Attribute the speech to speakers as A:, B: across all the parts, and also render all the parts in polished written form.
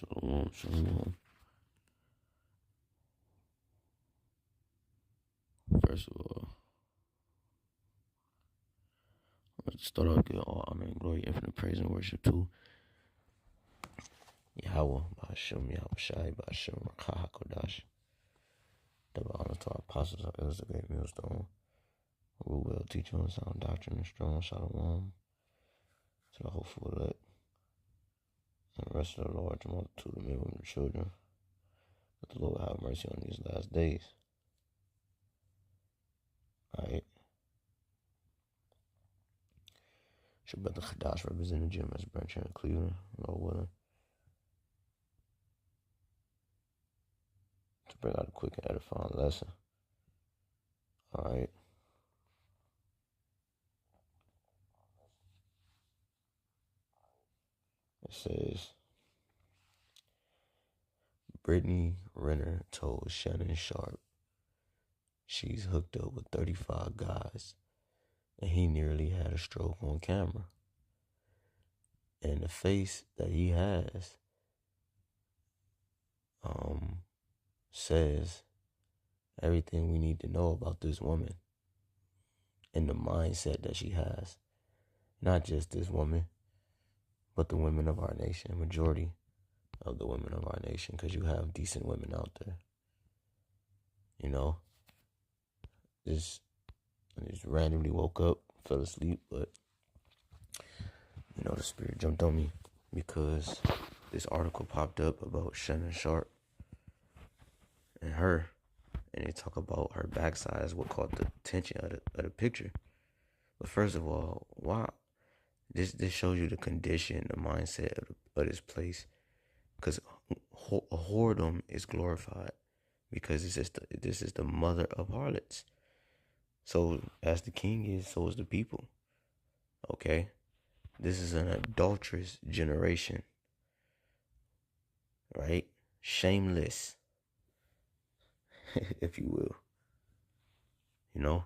A: Shalom, shalom. First of all, let's start off with all honor and glory, infinite praise and worship to YAHAWAH, BAHASHAM, YAHAWASHI, BAHASHAM, RAWCHAA, HAQADASH. Double honor to our apostles, our elders, the great millstone, who will well teach on sound doctrine and strong shalom to the hopeful elect and the rest of the large multitude of men, women, and children. That the Lord have mercy on these last days. Alright. Should bet the HAQADASH represent the gym as a branch here in Cleveland, Lord willing. To bring out a quick and edifying lesson. Alright. It says, Brittany Renner told Shannon Sharpe she's hooked up with 35 guys and he nearly had a stroke on camera. And the face that he has says everything we need to know about this woman and the mindset that she has. Not just this woman, but the women of our nation, majority of the women of our nation, because you have decent women out there. You know, I just randomly woke up, fell asleep, but, you know, the spirit jumped on me because this article popped up about Shannon Sharpe and her, and they talk about her backside as what caught the attention of the picture. But first of all, why? This shows you the condition, the mindset of this place, because whoredom is glorified because this is the mother of harlots. So as the king is, so is the people. Okay, this is an adulterous generation, right? Shameless, if you will. You know,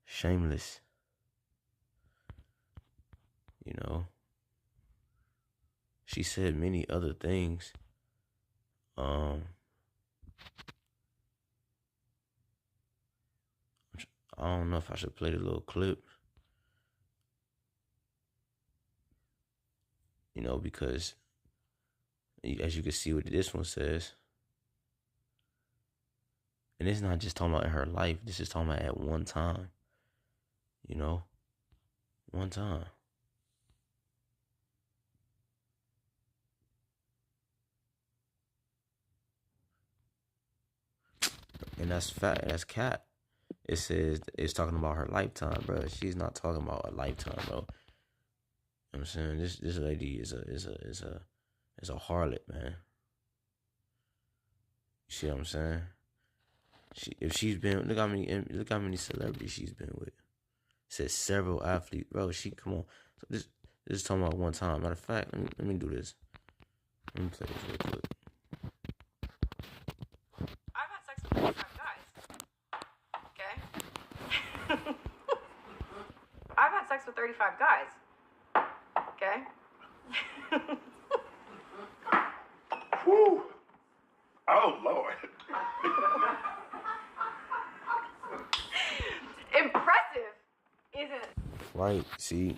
A: shameless. You know, she said many other things. I don't know if I should play the little clip. You know, because as you can see what this one says, and it's not just talking about in her life. This is talking about at one time. You know, one time. And that's fact. That's cap. It says it's talking about her lifetime, bro. She's not talking about a lifetime, bro. You know what I'm saying, this lady is a harlot, man. You see what I'm saying? If she's been, look how many celebrities she's been with. It says several athletes, bro. Come on. So this is talking about one time. Matter of fact, let me do this. Let me play this real quick.
B: I've had sex with 35 guys. Okay. I've had sex with 35 guys. Okay.
C: Whew. Oh, Lord.
B: Impressive, isn't it?
A: Right, see,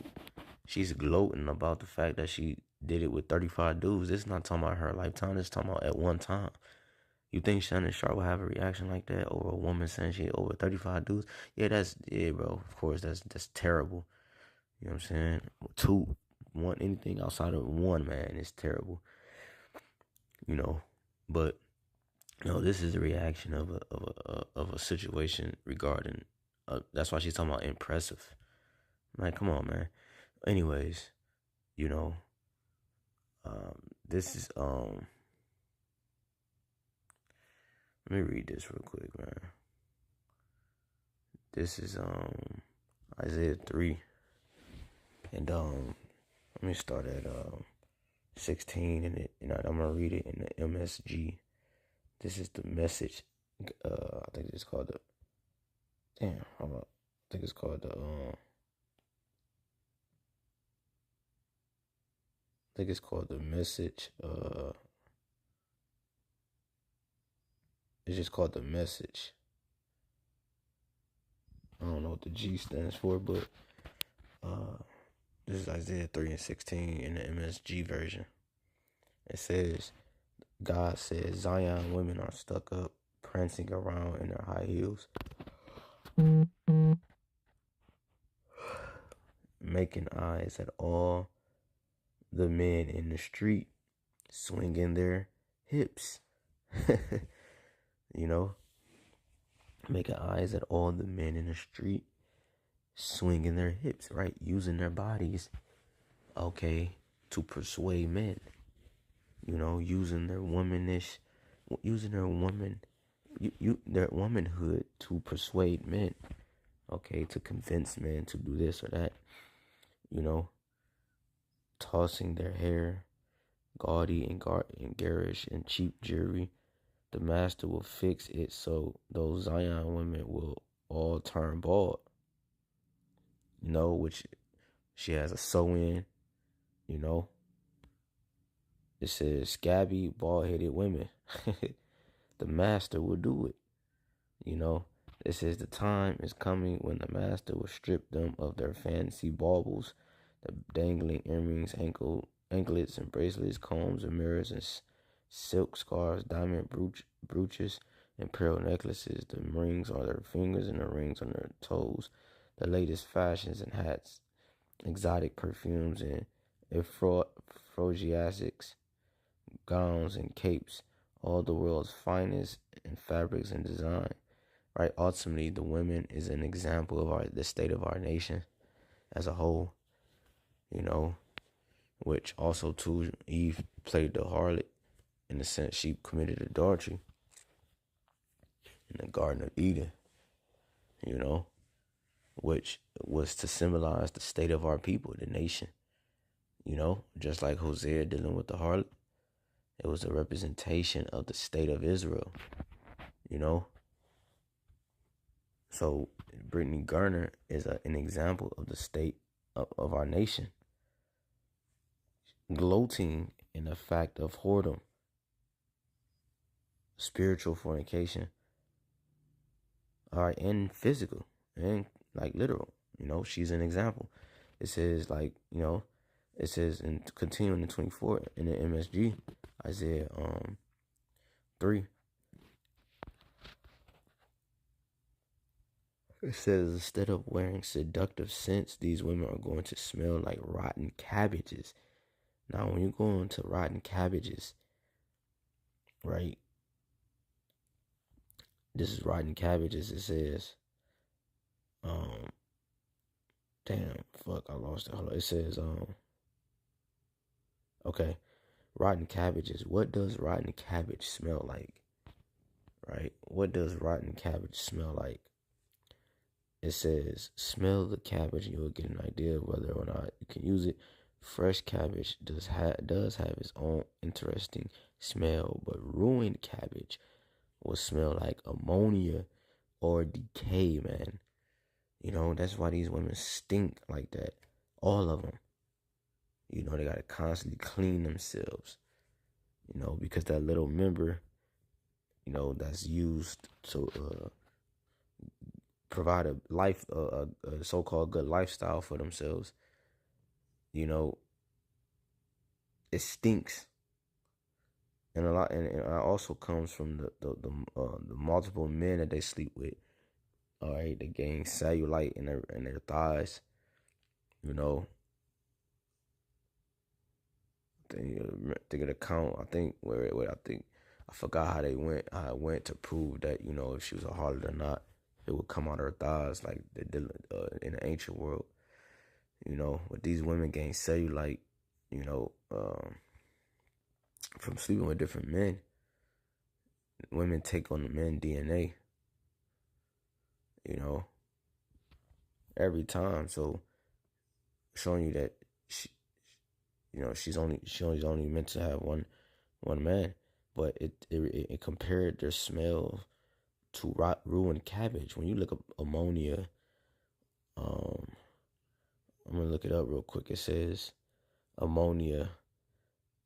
A: she's gloating about the fact that she did it with 35 dudes. This is not talking about her lifetime. This is talking about at one time. You think Shannon Sharpe will have a reaction like that over a woman saying she over 35 dudes? Yeah, bro. Of course, that's terrible. You know what I'm saying? Two, one, anything outside of one, man, is terrible. You know, but you know, this is the reaction of a situation regarding. That's why she's talking about impressive. Like, come on, man. Anyways, you know, this is let me read this real quick, man. This is Isaiah 3, and let me start at 16, and I'm gonna read it in the MSG. This is the Message. I think it's called the. Damn, hold up. I think it's called the think it's called The Message. It's just called The Message. I don't know what the G stands for, but this is Isaiah 3:16 in the MSG version. It says, God says, Zion women are stuck up, prancing around in their high heels, making eyes at all the men in the street, swinging their hips. You know, making eyes at all the men in the street, swinging their hips, right? Using their bodies, okay, to persuade men. You know, using their womanish, using their their womanhood to persuade men, okay, to convince men to do this or that. You know, tossing their hair, gaudy and garish and cheap jewelry. The master will fix it so those Zion women will all turn bald. You know, which she has a sew-in, you know. It says scabby, bald-headed women. The master will do it, you know. It says the time is coming when the master will strip them of their fancy baubles, the dangling earrings, anklets and bracelets, combs and mirrors and silk scarves, diamond brooches and pearl necklaces. The rings on their fingers and the rings on their toes, the latest fashions and hats, exotic perfumes and aphrodisiacs, gowns and capes, all the world's finest in fabrics and design. Right? Ultimately, the women is an example of the state of our nation as a whole. You know, which also too, Eve played the harlot in the sense she committed adultery in the Garden of Eden. You know, which was to symbolize the state of our people, the nation. You know, just like Hosea dealing with the harlot, it was a representation of the state of Israel. You know, so Brittany Renner is an example of the state of our nation, gloating in the fact of whoredom, spiritual fornication, all right, and physical, and like literal. You know, she's an example. It says, like, you know, it says, in continuing in 24 in the MSG, Isaiah 3. It says, instead of wearing seductive scents, these women are going to smell like rotten cabbages. Now, when you go into rotten cabbages, right? This is rotten cabbages. It says, damn, fuck, I lost it. Hold on. It says, okay, rotten cabbages. What does rotten cabbage smell like? Right? What does rotten cabbage smell like? It says, smell the cabbage and you'll get an idea of whether or not you can use it. Fresh cabbage does have its own interesting smell, but ruined cabbage will smell like ammonia or decay, man. You know, that's why these women stink like that. All of them. You know, they got to constantly clean themselves. You know, because that little member, you know, that's used to provide a so-called good lifestyle for themselves, you know, it stinks, and it also comes from the multiple men that they sleep with. All right, they gain cellulite in their thighs, you know. Think of the count. I think I forgot how it went to prove that, you know, if she was a harlot or not. It would come out of her thighs like they did in the ancient world, you know. But these women gain cellulite, you know, from sleeping with different men. Women take on the men DNA, you know, every time. So showing you that she's only meant to have one man, but it compared their smell to ruined cabbage. When you look up ammonia, I'm gonna look it up real quick. It says ammonia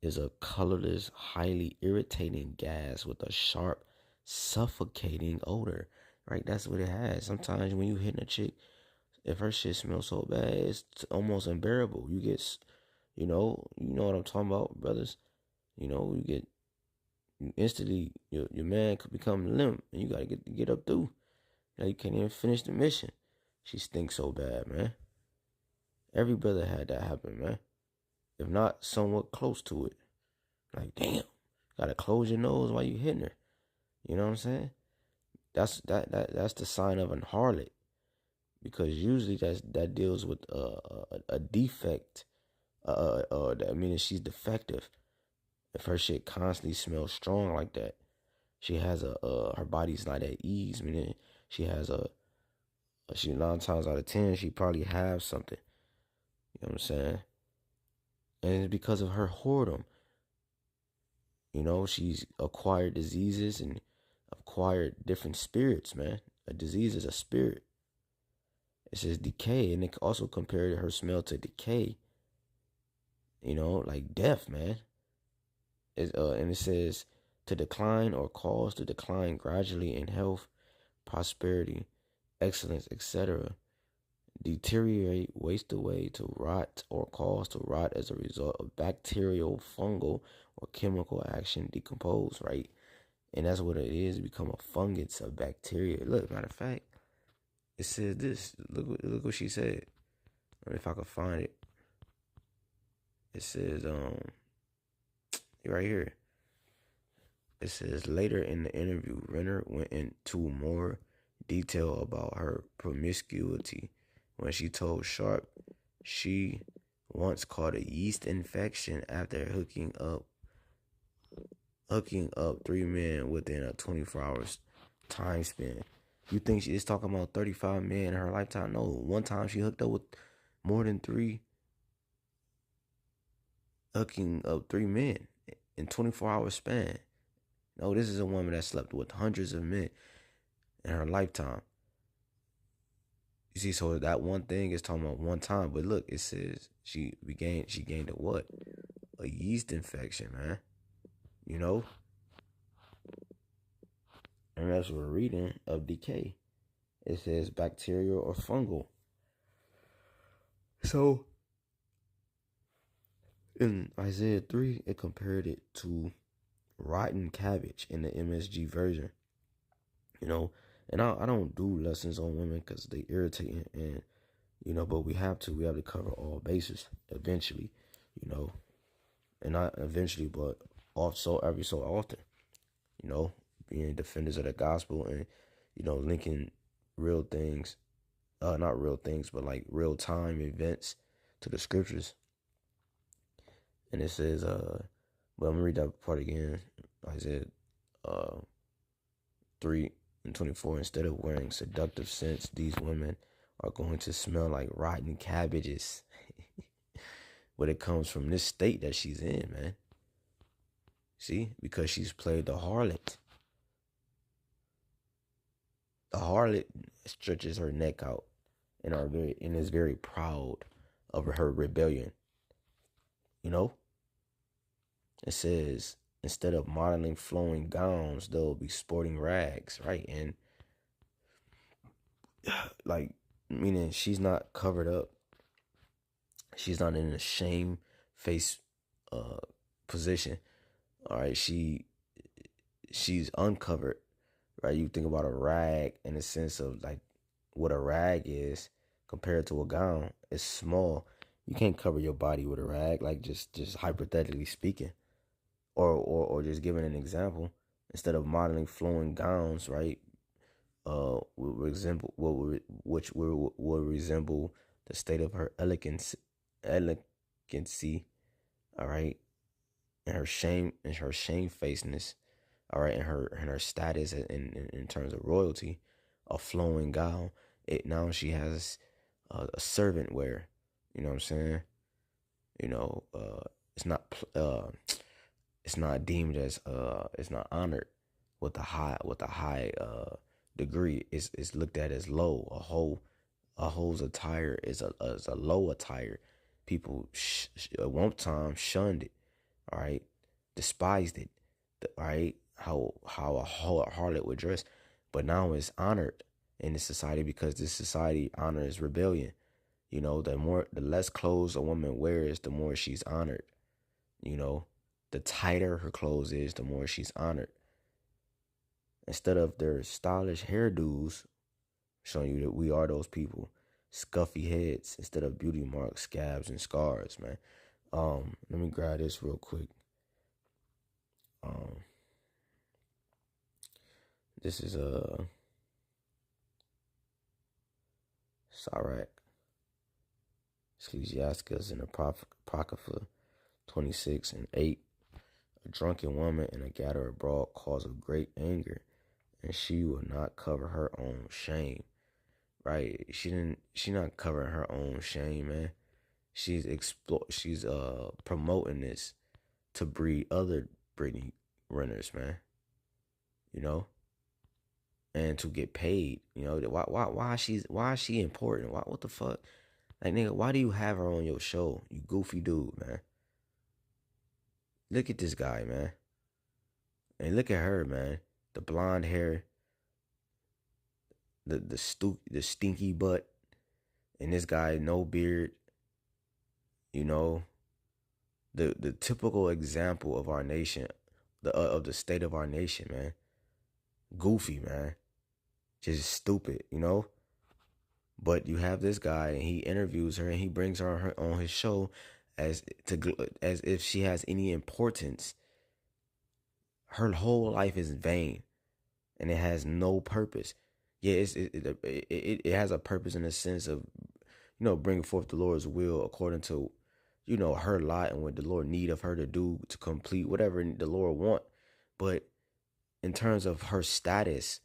A: is a colorless, highly irritating gas with a sharp, suffocating odor. Right? That's what it has. Sometimes when you hitting a chick, if her shit smells so bad, it's almost unbearable. You get, you know what I'm talking about, brothers. You get instantly your man could become limp, and you gotta get up through. You can't even finish the mission. She stinks so bad, man. Every brother had that happen, man. If not, somewhat close to it. Like, damn, gotta close your nose while you hitting her. You know what I'm saying? That's the sign of an harlot, because usually that deals with a defect. That means she's defective. If her shit constantly smells strong like that, she has her body's not at ease. Meaning she has she 9 times out of 10 she probably has something. You know what I'm saying? And it's because of her whoredom. She's acquired diseases and acquired different spirits, man. A disease is a spirit. It says decay, and it also compared her smell to decay. Like death, man. And it says to decline or cause to decline gradually in health, prosperity, excellence, etc. Deteriorate, waste away, to rot, or cause to rot as a result of bacterial, fungal, or chemical action, decompose, right? And that's what it is, become a fungus, a bacteria. Look, matter of fact, it says this. Look what she said. If I could find it. It says, right here. It says, later in the interview, Renner went into more detail about her promiscuity when she told Sharpe she once caught a yeast infection after hooking up 3 men within a 24 hours time span. You think she's talking about 35 men in her lifetime? No. One time she hooked up with more than 3, hooking up 3 men in 24-hour span. No, this is a woman that slept with hundreds of men in her lifetime. You see, so that one thing is talking about one time, but look, it says she gained a what? A yeast infection, man. And as we're reading of decay, it says bacterial or fungal. So in Isaiah 3, it compared it to rotten cabbage in the MSG version. And I don't do lessons on women because they irritate, and but we have to cover all bases eventually, and not eventually, but also every so often, being defenders of the gospel and linking real things, not real things, but like real time events to the scriptures. And it says, but I'm gonna read that part again. Isaiah 3:24. Instead of wearing seductive scents, these women are going to smell like rotten cabbages. But it comes from this state that she's in, man. See, because she's played the harlot. The harlot stretches her neck out and is very proud of her rebellion. It says, instead of modeling flowing gowns, they'll be sporting rags, right? And like, meaning she's not covered up. She's not in a shame face position. All right, she's uncovered, right? You think about a rag in the sense of like what a rag is compared to a gown. It's small. You can't cover your body with a rag, like just hypothetically speaking. Or just giving an example, instead of modeling flowing gowns, right? Will resemble the state of her elegancy, all right, and her shamefacedness, all right, and her status in terms of royalty, a flowing gown. Now she has a servant wear. You know what I'm saying? It's not deemed as it's not honored with a high degree. It's looked at as low. A hoe's attire is a low attire. People at one time shunned it. all right, despised it, all right, how a harlot would dress, but now it's honored in this society because this society honors rebellion. You know, the less clothes a woman wears, the more she's honored. You know, the tighter her clothes is, the more she's honored. Instead of their stylish hairdos showing you that we are those people, scuffy heads instead of beauty marks, scabs, and scars, man. Let me grab this real quick. This is Sirach, Ecclesiasticus, and Apocrypha 26:8. A drunken woman and a gatherer abroad cause of great anger, and she will not cover her own shame. Right? She not covering her own shame, man. She's promoting this to breed other Brittany Renners, man. You know, and to get paid. You know, why is she important? What the fuck? Like, nigga, why do you have her on your show? You goofy dude, man. Look at this guy, man. And look at her, man. The blonde hair, the stinky butt, and this guy no beard. You know, the typical example of our nation, of the state of our nation, man. Goofy, man. Just stupid, you know. But you have this guy, and he interviews her, and he brings her on his show as if she has any importance. Her whole life is vain, and it has no purpose. Yeah, it has a purpose in the sense of, you know, bringing forth the Lord's will according to, you know, her lot and what the Lord need of her to do to complete whatever the Lord want. But in terms of her status,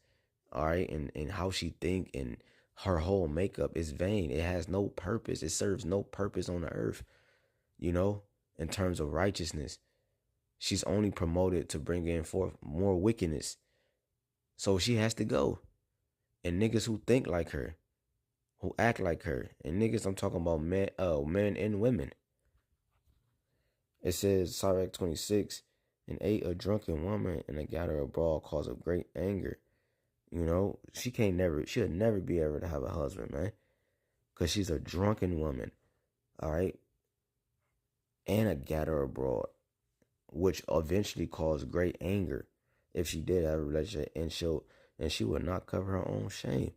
A: all right, and how she think and her whole makeup is vain. It has no purpose. It serves no purpose on the earth, you know, in terms of righteousness. She's only promoted to bring in forth more wickedness. So she has to go. And niggas who think like her, who act like her, and niggas, I'm talking about men and women. It says, Sirach 26:8, a drunken woman and a gatherer abroad cause of great anger. You know, she'll never be able to have a husband, man. Because she's a drunken woman, all right? And a gatherer abroad, which eventually caused great anger if she did have a relationship, and she would not cover her own shame.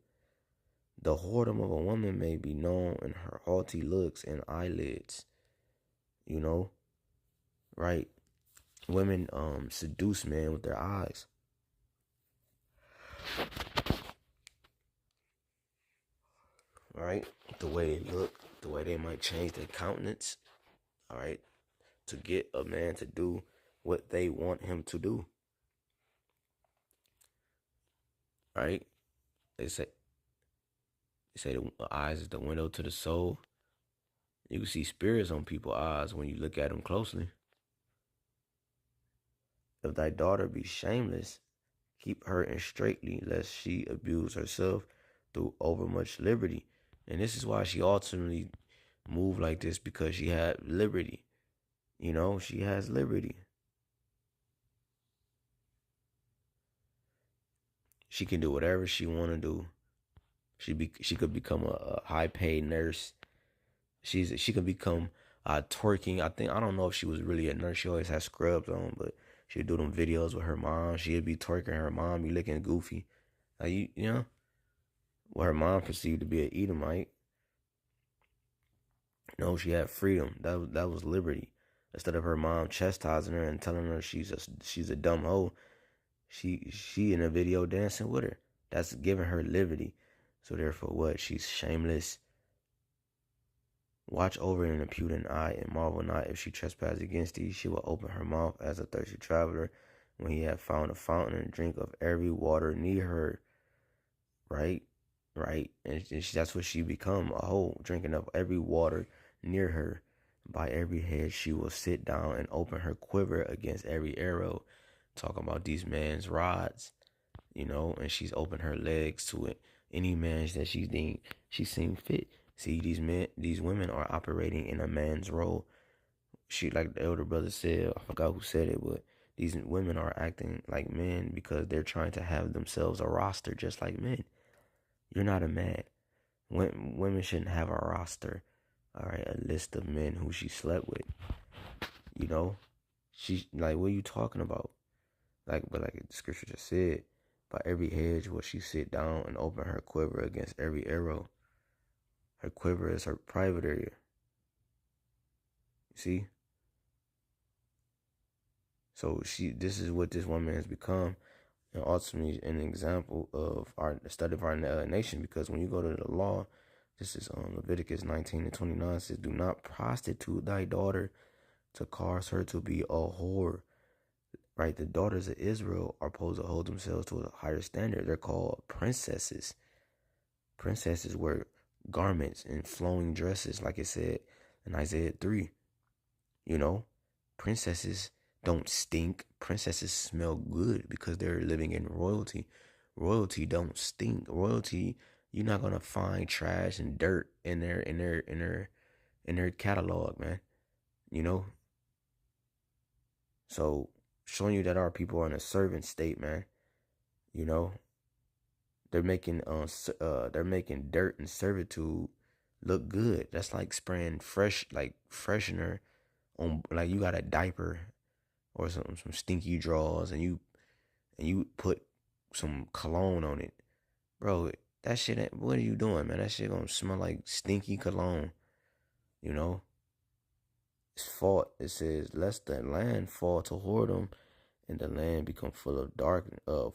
A: The whoredom of a woman may be known in her haughty looks and eyelids. You know, right? Women seduce men with their eyes. Right? The way they look, the way they might change their countenance, all right, to get a man to do what they want him to do. Right? They say the eyes is the window to the soul. You can see spirits on people's eyes when you look at them closely. If thy daughter be shameless, keep her in straitly, lest she abuse herself through overmuch liberty. And this is why she ultimately moved like this, because she had liberty. You know, she has liberty. She can do whatever she want to do. She could become a high-paid nurse. She could become twerking. I don't know if she was really a nurse. She always had scrubs on, but she'd do them videos with her mom. She'd be twerking. Her mom be looking goofy. Like, you know, what her mom perceived to be an Edomite. No, she had freedom. That was liberty. Instead of her mom chastising her and telling her she's a dumb hoe, she in a video dancing with her. That's giving her liberty. So therefore, what? She's shameless. Watch over an impudent eye, and marvel not if she trespass against thee. She will open her mouth as a thirsty traveler when he hath found a fountain, and drink of every water near her. Right? And that's what she become, a hoe, drinking of every water near her. By every head she will sit down and open her quiver against every arrow. Talking about these man's rods, you know, and she's opened her legs to it. Any man that she seen fit. See, these women are operating in a man's role. she, like the elder brother said, I forgot who said it, but these women are acting like men because they're trying to have themselves a roster just like men. You're not a man. Women shouldn't have a roster, all right, a list of men who she slept with. You know, she like, what are you talking about? But like the scripture just said, by every hedge will she sit down and open her quiver against every arrow. Her quiver is her private area. You see? So this is what this woman has become, and ultimately an example of the study of our nation. Because when you go to the law, this is Leviticus 19:29 says, "Do not prostitute thy daughter to cause her to be a whore." Right? The daughters of Israel are supposed to hold themselves to a higher standard. They're called princesses. Princesses wear garments and flowing dresses, like it said in Isaiah 3. You know, princesses don't stink. Princesses smell good because they're living in royalty. Royalty don't stink. Royalty, you're not gonna find trash and dirt in their catalog, man. You know. So showing you that our people are in a servant state, man. You know, they're making dirt and servitude look good. That's like spraying freshener on, like you got a diaper or some stinky drawers and you put some cologne on it, bro. That shit, what are you doing, man? That shit gonna smell like stinky cologne. You know, it's fault. It says, "Lest the land fall to whoredom, and the land become full of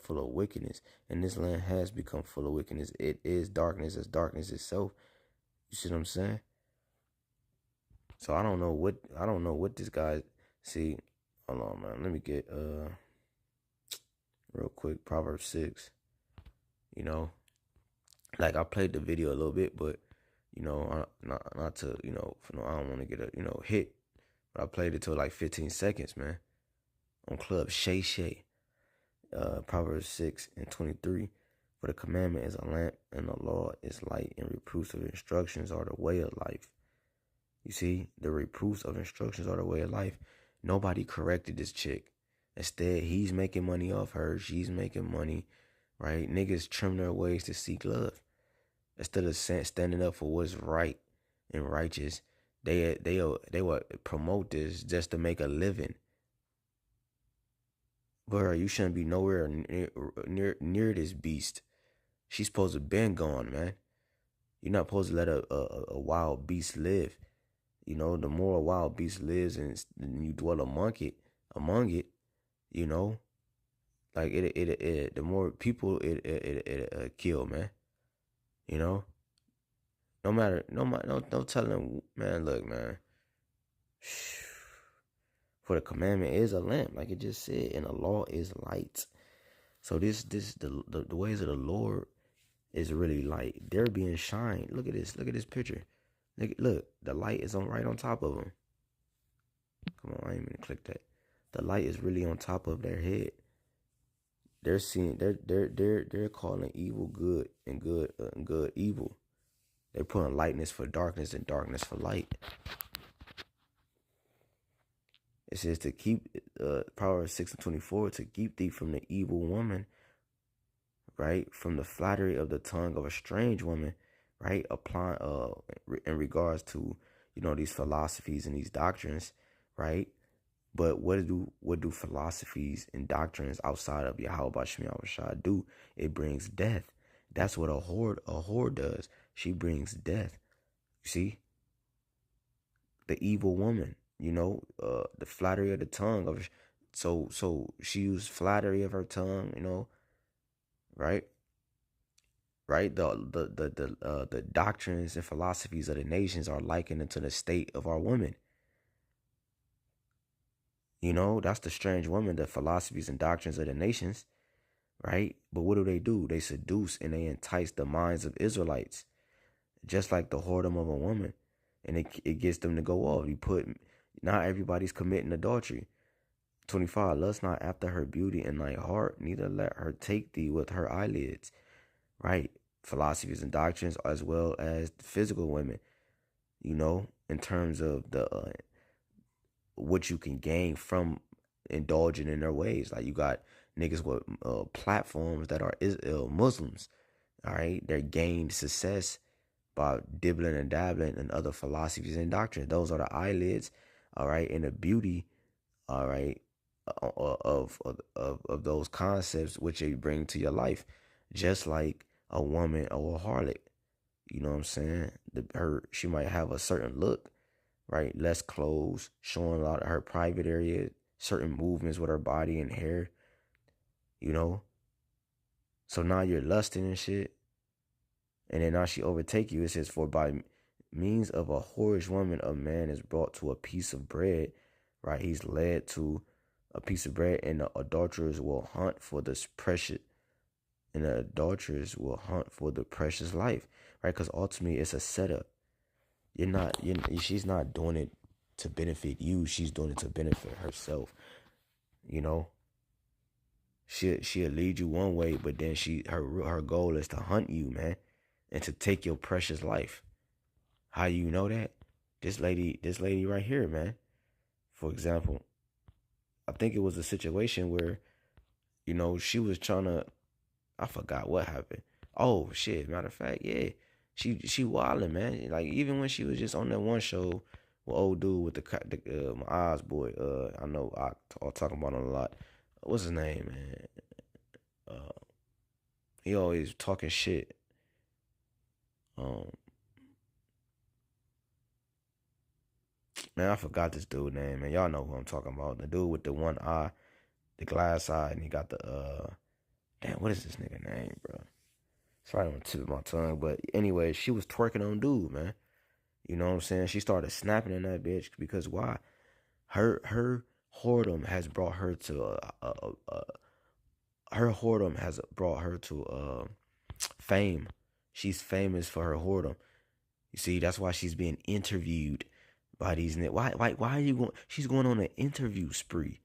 A: full of wickedness." And this land has become full of wickedness. It is darkness as darkness itself. You see what I'm saying? So I don't know what this guy see. Hold on, man. Let me get real quick, Proverbs 6. You know, like I played the video a little bit, but you know, not to, you know, I don't want to get a, you know, hit. But I played it till like 15 seconds, man. On Club Shay. Proverbs 6:23. For the commandment is a lamp, and the law is light, and reproofs of instructions are the way of life. You see, the reproofs of instructions are the way of life. Nobody corrected this chick. Instead, he's making money off her. She's making money, right? Niggas trim their ways to seek love. Instead of standing up for what's right and righteous, they would promote this just to make a living. Bro, you shouldn't be nowhere near this beast. She's supposed to been gone, man. You're not supposed to let a wild beast live. You know, the more a wild beast lives and you dwell among it, you know, like the more people it kill, man. You know, no telling, man. Look, man. For the commandment is a lamp, like it just said, and the law is light. So the ways of the Lord is really light. They're being shined. Look at this picture. Look, the light is right on top of them. Come on, I ain't even click that. The light is really on top of their head. They're seeing. They're calling evil good and good evil. They're putting lightness for darkness and darkness for light. It says to keep Proverbs 6:24, to keep thee from the evil woman, right? From the flattery of the tongue of a strange woman, right? Applying in regards to, you know, these philosophies and these doctrines, right? But what do philosophies and doctrines outside of YAHAWASHI do? It brings death. That's what a whore does. She brings death. You see? The evil woman, you know, the flattery of the tongue of, so she used flattery of her tongue, you know, right? Right? The doctrines and philosophies of the nations are likened to the state of our women. You know, that's the strange woman, the philosophies and doctrines of the nations, right? But what do? They seduce and they entice the minds of Israelites, just like the whoredom of a woman. And it gets them to go off. Not everybody's committing adultery. 25, lust not after her beauty in thy heart, neither let her take thee with her eyelids, right? Philosophies and doctrines, as well as physical women, you know, in terms of what you can gain from indulging in their ways. Like you got niggas with platforms that are Muslims. All right, they gained success by dibbling and dabbling in other philosophies and doctrines. Those are the eyelids, all right, and the beauty, all right, of those concepts which they bring to your life. Just like a woman or a harlot, you know what I'm saying? She might have a certain look, right? Less clothes, showing a lot of her private area, certain movements with her body and hair, you know. So now you're lusting and shit. And then now she overtake you. It says, for by means of a whorish woman, a man is brought to a piece of bread, right? He's led to a piece of bread, and the adulterers will hunt for this precious, and the adulterers will hunt for the precious life, right? Because ultimately it's a setup. She's not doing it to benefit you. She's doing it to benefit herself, you know. She'll lead you one way, but then her goal is to hunt you, man, and to take your precious life. How you know that? This lady right here, man. For example, I think it was a situation where, you know, she was trying to, I forgot what happened. Oh shit! Matter of fact, yeah, she wildin', man. Like even when she was just on that one show with old dude with the my eyes boy. I know I'll talk about him a lot. What's his name, man? He always talking shit. Man, I forgot this dude name, man. Y'all know who I'm talking about. The dude with the one eye, the glass eye, and he got the damn, what is this nigga name, bro? It's right on the tip of my tongue. But anyway, she was twerking on dude, man. You know what I'm saying? She started snapping in that bitch because why? Her whoredom has brought her to fame. She's famous for her whoredom. You see, that's why she's being interviewed by these niggas. Why are you going? She's going on an interview spree.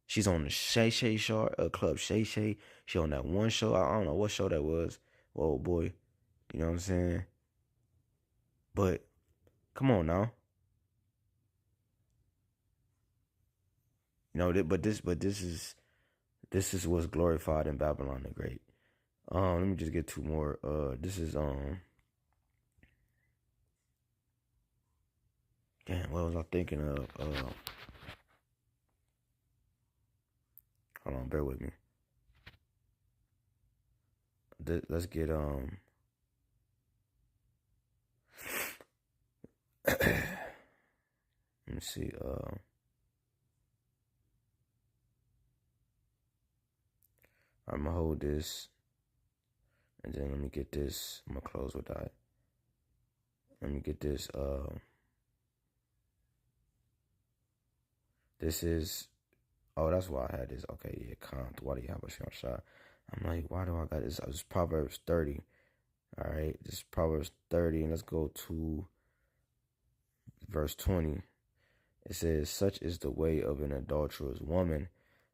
A: She's on the Sharpe Club Shay. She on that one show. I don't know what show that was. Whoa, boy. You know what I'm saying? But come on now. You know, but this is what's glorified in Babylon the Great. Let me just get two more. This is damn, what was I thinking of? Hold on, bear with me. Let's get let me see. I'm gonna hold this, and then let me get this. I'm gonna close with that. Let me get this. This is. Oh, that's why I had this. Okay, yeah, count. Why do you have a shot? I'm like, why do I got this? It's Proverbs 30. All right, this is Proverbs 30, and let's go to verse 20. It says, such is the way of an adulterous woman.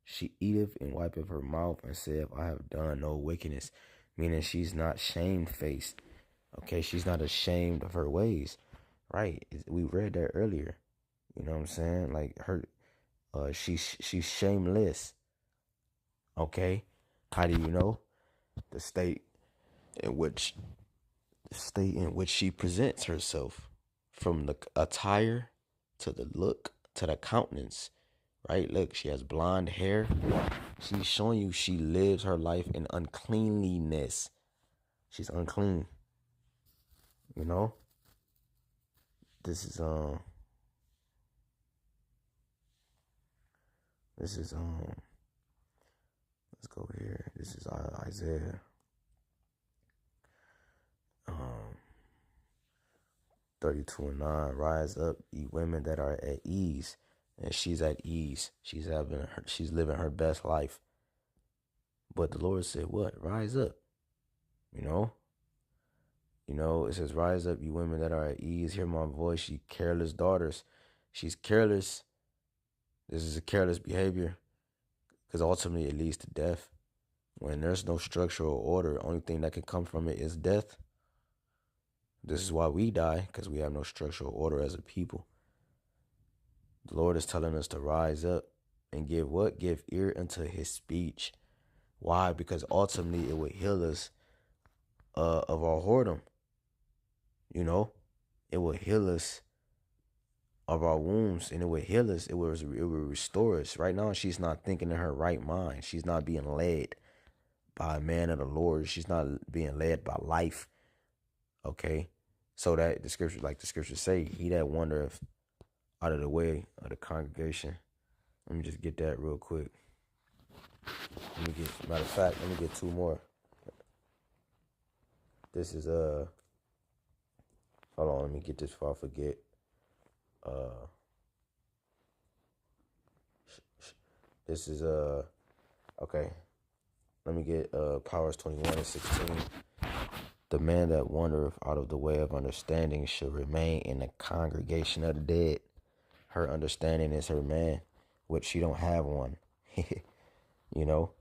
A: She eateth and wipeth her mouth and saith, I have done no wickedness. Meaning she's not shamefaced. Okay, she's not ashamed of her ways. Right, we read that earlier. You know what I'm saying? Like her, she's shameless. Okay, how do you know? The state in which she presents herself, from the attire to the look to the countenance, right? Look, she has blonde hair. She's showing you she lives her life in uncleanliness. She's unclean. You know? This is let's go here. This is Isaiah 32:9. Rise up, ye women that are at ease. And she's at ease. She's living her best life. But the Lord said, what? Rise up. You know? You know, it says, rise up, you women that are at ease. Hear my voice, ye careless daughters. She's careless. This is a careless behavior, because ultimately it leads to death. When there's no structural order, the only thing that can come from it is death. This is why we die, because we have no structural order as a people. The Lord is telling us to rise up and give what? Give ear unto his speech. Why? Because ultimately it will heal us of our whoredom. You know, it will heal us of our wounds, and it will heal us. It will restore us. Right now, she's not thinking in her right mind. She's not being led by a man of the Lord. She's not being led by life. Okay, so that the scripture, like the scriptures say, he that wandereth out of the way of the congregation. Let me just get that real quick. Matter of fact, let me get two more. This is hold on, let me get this before I forget. This is okay. Let me get Powers 21:16. The man that wandereth out of the way of understanding should remain in the congregation of the dead. Her understanding is her man, which she don't have one. You know?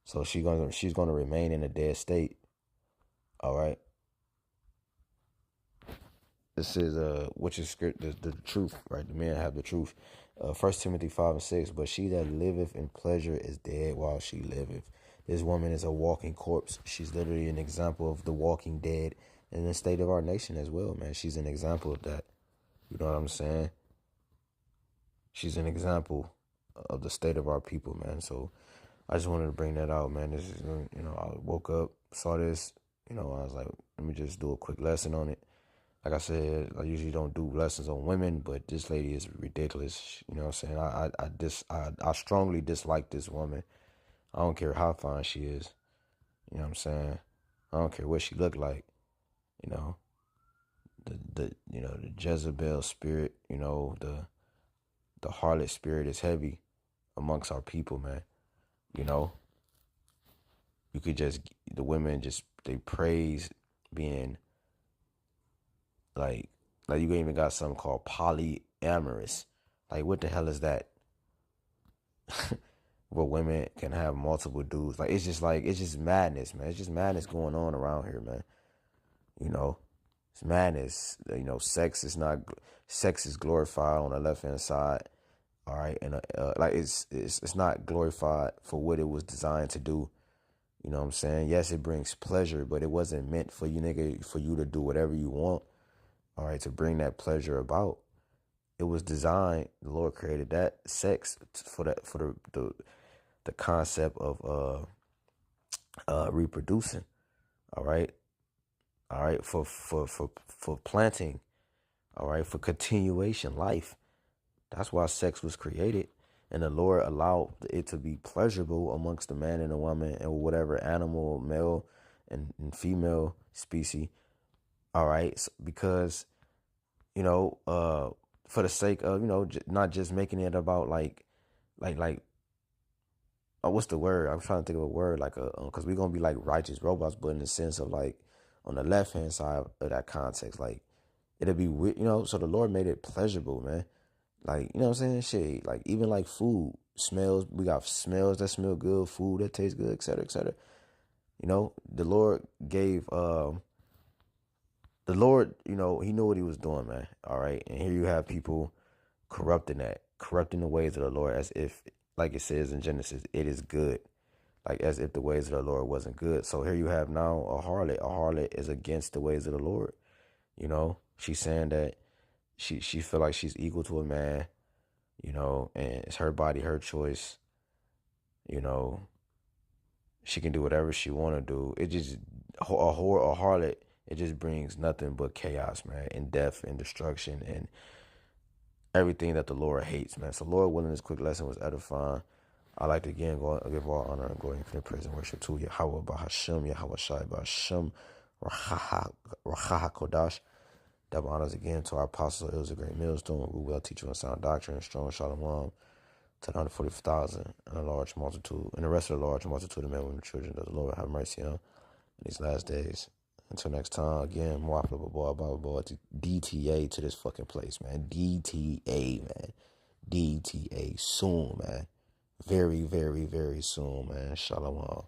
A: So she's gonna remain in a dead state. All right. This is which is the truth, right? The men have the truth. 1 Timothy 5:6. But she that liveth in pleasure is dead while she liveth. This woman is a walking corpse. She's literally an example of the walking dead in the state of our nation as well, man. She's an example of that. You know what I'm saying? She's an example of the state of our people, man. So I just wanted to bring that out, man. This is, you know, I woke up, saw this, you know, I was like, let me just do a quick lesson on it. Like I said, I usually don't do lessons on women, but this lady is ridiculous. You know what I'm saying? I strongly dislike this woman. I don't care how fine she is. You know what I'm saying? I don't care what she look like. You know, the Jezebel spirit, you know, the harlot spirit is heavy amongst our people, man. You know, you could the women they praise being like you even got something called polyamorous. Like, what the hell is that? Where women can have multiple dudes. Like, it's just madness, man. It's just madness going on around here, man. You know, it's madness. You know, sex is glorified on the left hand side. All right, and like it's not glorified for what it was designed to do. You know what I'm saying? Yes, it brings pleasure, but it wasn't meant for you to do whatever you want. All right, to bring that pleasure about. It was designed. The Lord created that sex for the concept of reproducing. All right, for planting. All right, for continuation, life. That's why sex was created, and the Lord allowed it to be pleasurable amongst the man and the woman and whatever animal, male and female species. All right, so because you know, for the sake of, you know, not just making it about like, what's the word? I'm trying to think of a word, like because we're gonna be like righteous robots, but in the sense of like on the left hand side of that context, like it'll be, you know. So the Lord made it pleasurable, man. Like, you know what I'm saying? Shit, like even like food smells. We got smells that smell good, food that tastes good, etc., etc. You know, the Lord gave. The Lord, you know, he knew what he was doing, man. All right. And here you have people corrupting the ways of the Lord as if, like it says in Genesis, it is good. Like as if the ways of the Lord wasn't good. So here you have now a harlot. A harlot is against the ways of the Lord. You know, she's saying that she feel like she's equal to a man, you know, and it's her body, her choice. You know, she can do whatever she want to do. It just, a harlot, it just brings nothing but chaos, man, and death and destruction and everything that the Lord hates, man. So Lord willing, this quick lesson was edifying. I like to again give all honor and glory and infinite praise and worship to YAHAWAH, BAHASHAM, YAHAWASHI, BAHASHAM, RAWCHAA, HAQADASH. Double honors again to our apostle. It was a great millstone who will teach you in sound doctrine and strong shalom to the 144,000 and a large multitude, and the rest of the large multitude of men, women, and children that the Lord have mercy on in these last days. Until next time, again, more boy, DTA to this fucking place, man. DTA, man. DTA soon, man. Very, very, very soon, man. Shalom.